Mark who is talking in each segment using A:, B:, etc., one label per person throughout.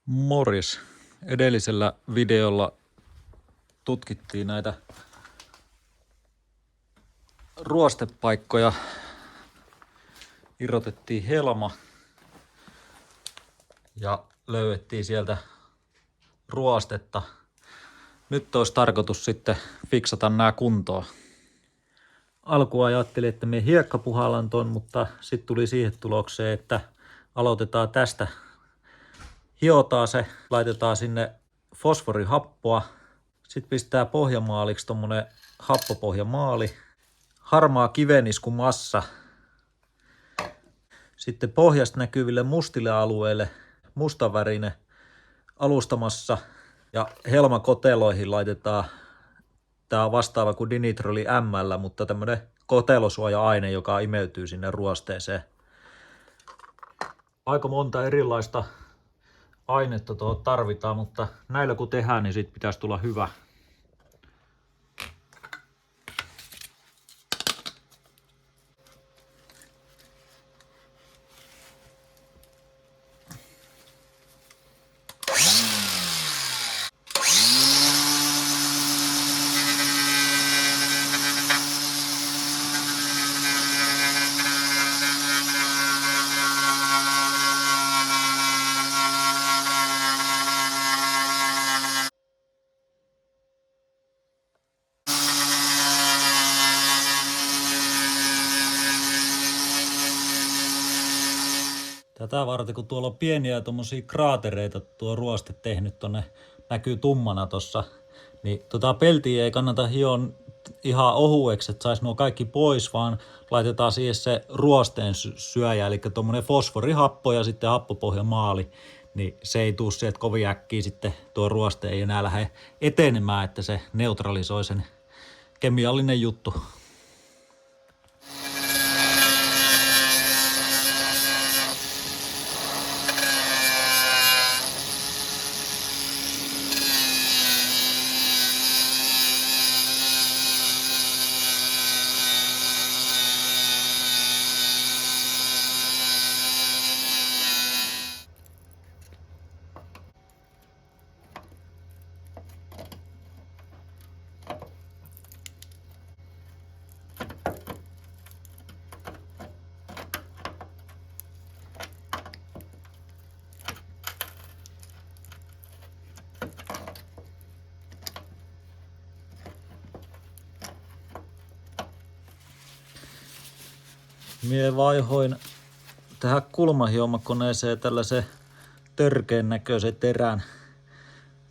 A: Morjes. Edellisellä videolla tutkittiin näitä ruostepaikkoja. Irrotettiin helma ja löydettiin sieltä ruostetta. Nyt olisi tarkoitus sitten fiksata nämä kuntoon. Alkuun ajattelin, että me hiekkapuhallan ton, mutta sitten tuli siihen tulokseen, että aloitetaan tästä. Hiotaan se, laitetaan sinne fosforihappoa. Sitten pistää pohjamaaliksi tommonen happopohjamaali. Harmaa kiveniskumassa. Sitten pohjasta näkyville mustille alueille mustavärinen alustamassa. Ja helmakoteloihin laitetaan, tää on vastaava kuin dinitroli ML, mutta tämmönen kotelosuoja-aine, joka imeytyy sinne ruosteeseen. Aika monta erilaista ainetta tuohon tarvitaan, mutta näillä kun tehdään, niin siitä pitäisi tulla hyvä. Tätä varten, kun tuolla on pieniä tommosia kraatereita tuo ruoste tehnyt tonne, näkyy tummana tossa, niin peltiä ei kannata hion ihan ohueksi, että saisi nuo kaikki pois, vaan laitetaan siihen se ruosteen syöjä, eli tommonen fosforihappo ja sitten happopohjamaali, niin se ei tuu sieltä kovin äkkiä sitten tuo ruoste ei enää lähde etenemään, että se neutralisoi sen kemiallinen juttu. Mie vaihoin tähän kulmahiomakoneeseen tällaisen törkeen näköisen terän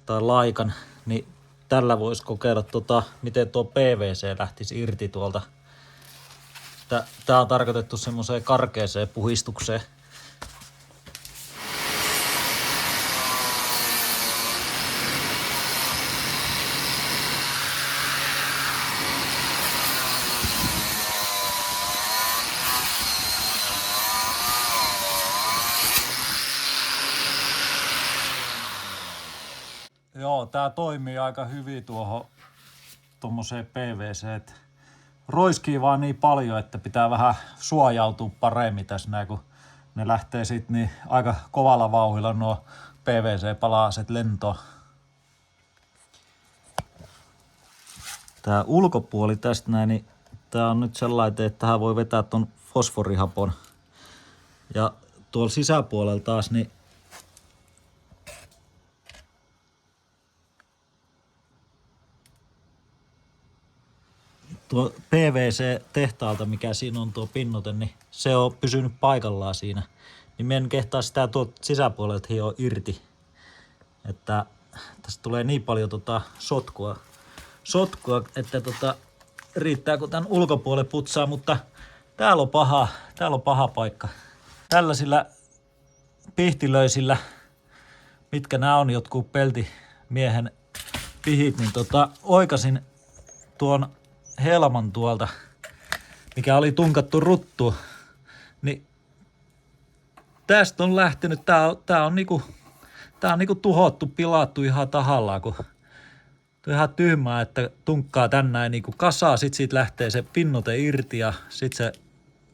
A: tai laikan, niin tällä voisi kokeilla miten tuo PVC lähtisi irti tuolta. Tää on tarkoitettu semmoiseen karkeeseen puhistukseen. Joo, tää toimii aika hyvin tuohon tommoseen PVC. Roiskii vaan niin paljon, että pitää vähän suojautua paremmin tässä näin, kun ne lähtee sit niin aika kovalla vauhdilla nuo PVC-palaset lentoon. Tää ulkopuoli tästä näin, niin tää on nyt sellainen, että tähän voi vetää ton fosforihapon. Ja tuolla sisäpuolella taas niin tuo PVC-tehtaalta, mikä siinä on tuo pinnote, niin se on pysynyt paikallaan siinä. Niin me en kehtaa sitä tuolta sisäpuolelta hioa irti. Että tästä tulee niin paljon sotkua, että riittää kun tän ulkopuolelle putsaa, mutta täällä on paha paikka. Tällaisilla pihtilöisillä, mitkä nämä on jotkut peltimiehen pihit, niin oikasin tuon helman tuolta, mikä oli tunkattu ruttu, niin tästä on lähtenyt, tää on niinku tuhottu, pilattu ihan tahallaan, kun ihan tyhmää, että tunkkaa tänään niinku kasaa, sit siitä lähtee se pinnote irti ja sit se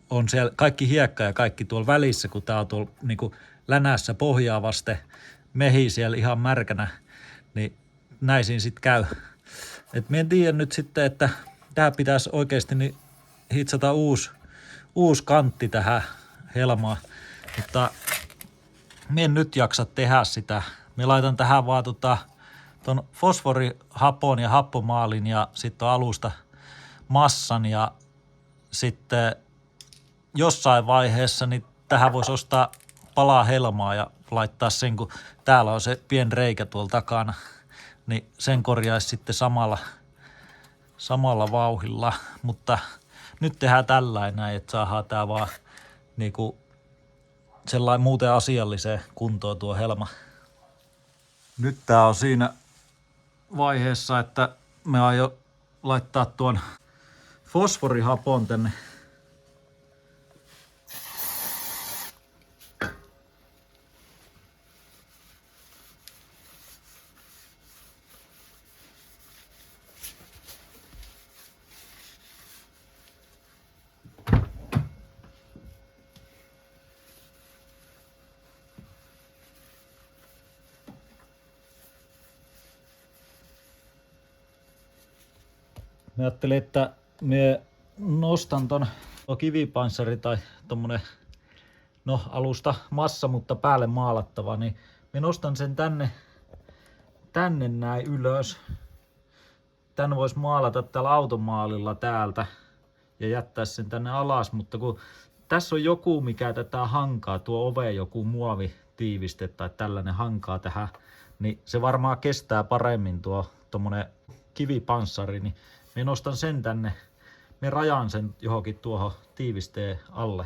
A: on siellä kaikki hiekka ja kaikki tuolla välissä, kun tää on tuolla niinku länässä pohjaa vasten mehi siellä ihan märkänä, niin näin siinä sitten käy. Et mä en tiedä nyt sitten, että tähän pitäisi oikeasti niin hitsata uusi kantti tähän helmaan, mutta mä en nyt jaksa tehdä sitä. Mä laitan tähän vaan ton fosforihapon ja happomaalin ja sitten alusta massan ja sitten jossain vaiheessa niin tähän voisi ostaa palaa helmaa ja laittaa sen, kun täällä on se pieni reikä tuolla takana, niin sen korjaisi sitten samalla vauhilla, mutta nyt tehdään tällainen, että saadaan tää vaan niinku sellainen muuten asialliseen kuntoon tuo helma. Nyt tää on siinä vaiheessa, että me aion laittaa tuon fosforihapon tänne. Mä ajattelin, että mä nostan ton kivipanssari tai tommonen, no alusta massa, mutta päälle maalattava, niin mä nostan sen tänne näin ylös. Tän vois maalata tällä automaalilla täältä ja jättää sen tänne alas, mutta kun tässä on joku, mikä tätä hankaa, tuo ove joku muovitiiviste tai tällainen hankaa tähän, niin se varmaan kestää paremmin tuo tommonen kivipanssari, niin mä nostan sen tänne, mä rajaan sen johonkin tuohon tiivisteen alle.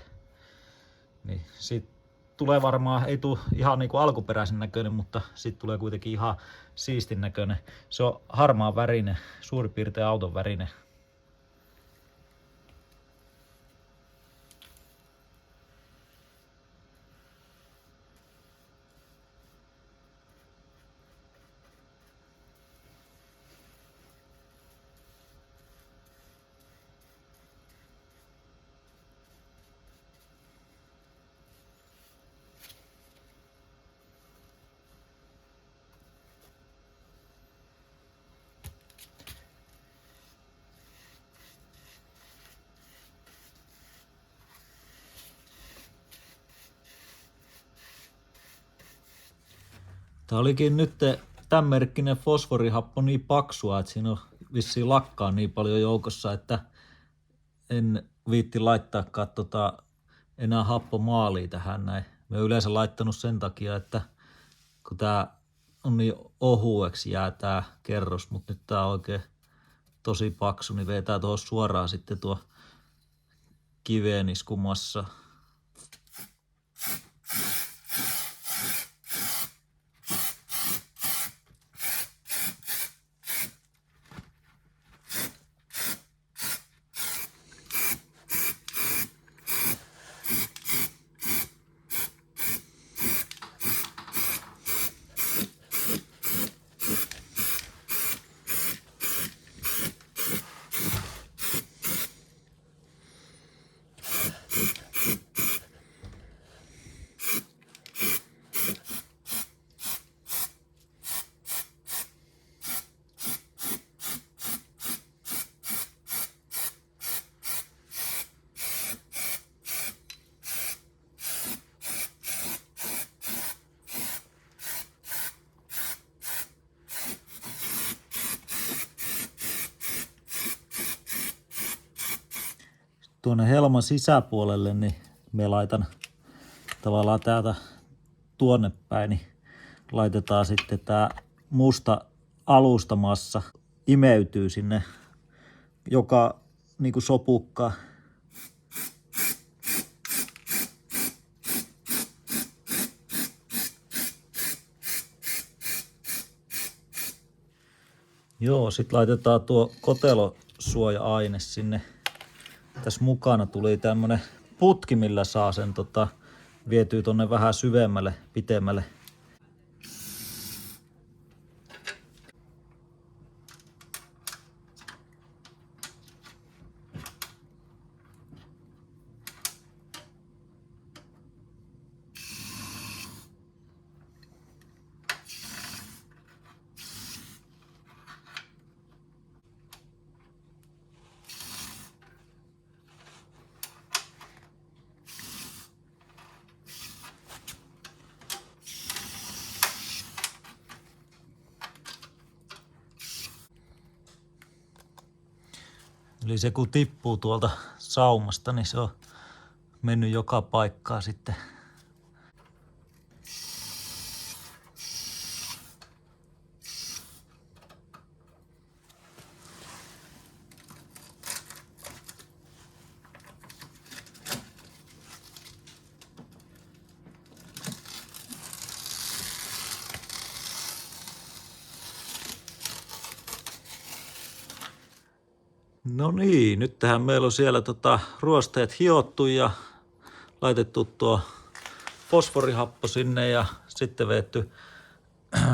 A: Niin siitä tulee varmaan, ei tule ihan niinku alkuperäisen näköinen, mutta siitä tulee kuitenkin ihan siistin näköinen. Se on harmaan värinen, suurin piirtein auton värinen. Tää olikin nyt tämän merkkinen fosforihappo niin paksua, että siinä on vissiin lakkaa niin paljon joukossa, että en viitti laittaakaan enää happomaalia tähän näin. Mä oon yleensä laittanut sen takia, että kun tää on niin ohueksi jää tää kerros, mutta nyt tää on oikein tosi paksu, niin vetää tuohon suoraan sitten tuo kiveeniskumassa. Tuonne helman sisäpuolelle, niin me laitan tavallaan täältä tuonne päin, niin laitetaan sitten tää musta alustamassa, imeytyy sinne joka niinku sopukka. Joo, sit laitetaan tuo kotelosuoja-aine sinne. Tässä mukana tuli tämmönen putki, millä saa sen vietyä tonne vähän syvemmälle, pitemmälle. Eli se kun tippuu tuolta saumasta, niin se on mennyt joka paikkaan sitten. No niin, nyt tähän meillä on siellä ruosteet hiottu ja laitettu tuo fosforihappo sinne ja sitten veetty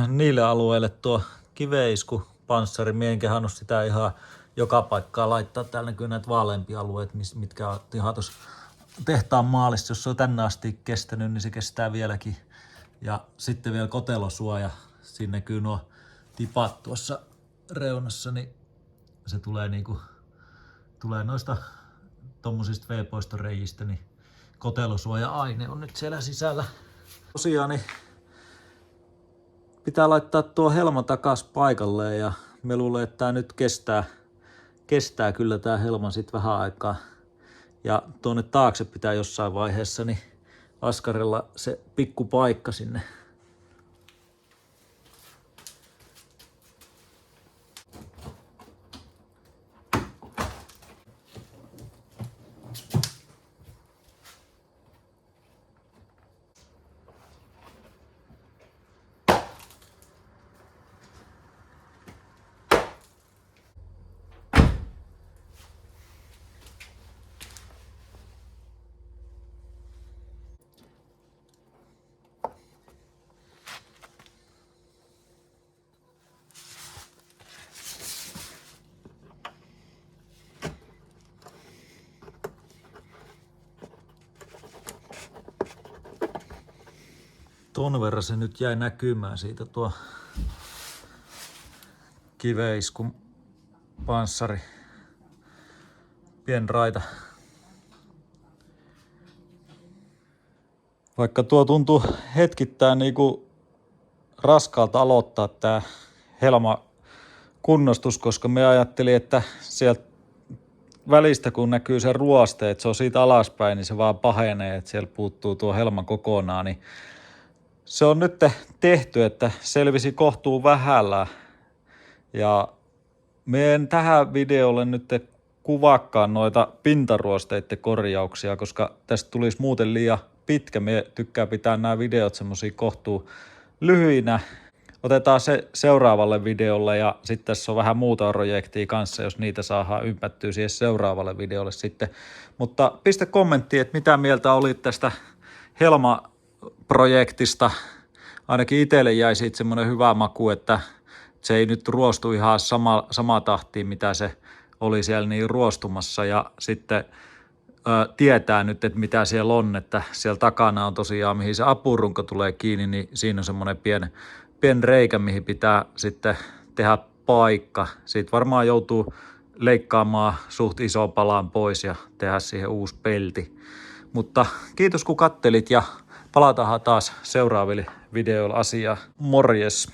A: niille alueille tuo kiveiskupanssari. Mie en kehannut sitä ihan joka paikkaa laittaa. Täällä näkyy näitä vaaleampia alueet, mitkä on ihan tuossa tehtaan maalissa. Jos se on tänne asti kestänyt, niin se kestää vieläkin. Ja sitten vielä kotelosuoja. Siinä näkyy nuo tipat tuossa reunassa, niin se tulee tulee noista tommosista V-poistoreijistä, niin kotelosuoja-aine on nyt siellä sisällä. Tosiaan niin pitää laittaa tuo helma takas paikalleen ja me luulen, että tää nyt kestää kyllä tää helma sit vähän aikaa. Ja tuonne taakse pitää jossain vaiheessa niin askarella se pikku paikka sinne. Ton verran se nyt jäi näkymään siitä tuo kiveiskun panssari. Pien raita. Vaikka tuo tuntuu hetkittäin niinku raskaalta aloittaa tää helma kunnostus, koska me ajattelin, että sieltä välistä kun näkyy se ruoste, että se on siitä alaspäin, niin se vaan pahenee, että siellä puuttuu tuo helma kokonaan, niin se on nyt tehty, että selvisi kohtuu vähällä ja me en tähän videolle nyt kuvaakaan noita pintaruosteiden korjauksia, koska tästä tulisi muuten liian pitkä. Me tykkää pitää nämä videot semmosia kohtuu lyhyinä. Otetaan se seuraavalle videolle ja sitten tässä on vähän muuta projektia kanssa, jos niitä saadaan ympättyä siihen seuraavalle videolle sitten. Mutta pistä kommenttiin, että mitä mieltä olit tästä Helma-projektista. Ainakin itselle jäi siitä semmoinen hyvä maku, että se ei nyt ruostu ihan sama tahtiin, mitä se oli siellä niin ruostumassa. Ja sitten tietää nyt, että mitä siellä on, että siellä takana on tosiaan, mihin se apurunko tulee kiinni, niin siinä on semmoinen pieni reikä, mihin pitää sitten tehdä paikka. Siitä varmaan joutuu leikkaamaan suht iso palan pois ja tehdä siihen uusi pelti. Mutta kiitos kun kattelit ja palataan taas seuraaville videoilla asiaa. Morjes!